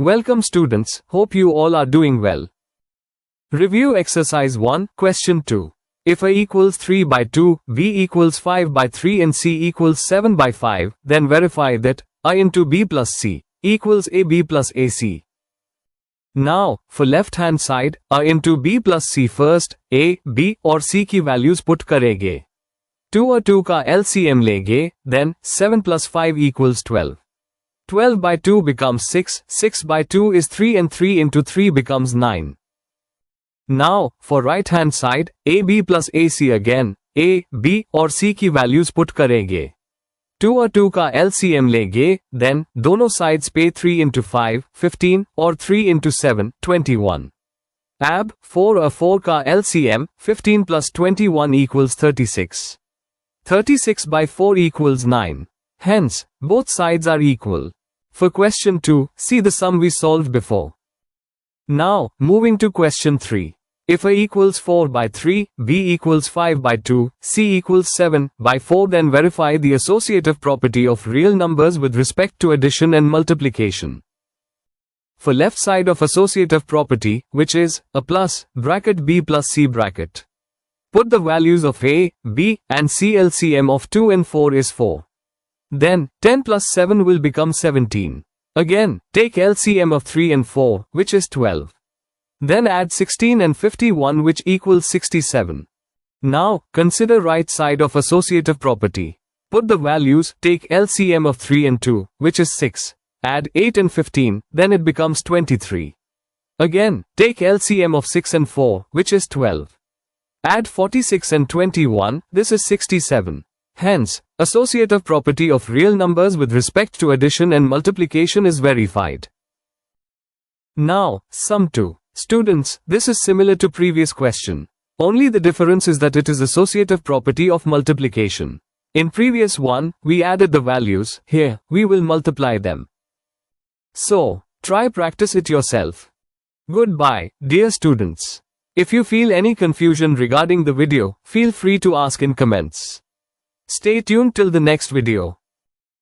Welcome students, hope you all are doing well. Review exercise 1, question 2. If A equals 3 by 2, B equals 5 by 3 and C equals 7 by 5, then verify that A into B plus C equals AB plus AC. Now, for left hand side, A into B plus C first, A, B और C की values put करेंगे. 2 और 2 का LCM लेंगे, then 7 plus 5 equals 12. 12 by 2 becomes 6, 6 by 2 is 3 and 3 into 3 becomes 9. Now, for right hand side, AB plus AC again, A, B और C की values put करेंगे. 2 और 2 का LCM लेंगे, then दोनों sides पे 3 into 5, 15 और 3 into 7, 21. Ab, 4 और 4 का LCM, 15 plus 21 equals 36. 36 by 4 equals 9. Hence, both sides are equal. For question 2, see the sum we solved before. Now, moving to question 3. If A equals 4 by 3, B equals 5 by 2, C equals 7 by 4, then verify the associative property of real numbers with respect to addition and multiplication. For left side of associative property, which is A plus, bracket B plus C bracket. Put the values of A, B, and C. LCM of 2 and 4 is 4. Then, 10 plus 7 will become 17. Again, take LCM of 3 and 4, which is 12. Then add 16 and 51, which equals 67. Now, consider right side of associative property. Put the values, take LCM of 3 and 2, which is 6. Add 8 and 15, then it becomes 23. Again, take LCM of 6 and 4, which is 12. Add 46 and 21, this is 67. Hence, associative property of real numbers with respect to addition and multiplication is verified. Now, sum 2. Students, this is similar to previous question. Only the difference is that it is associative property of multiplication. In previous one, we added the values, here, we will multiply them. So, try practice it yourself. Goodbye, dear students. If you feel any confusion regarding the video, feel free to ask in comments. Stay tuned till the next video.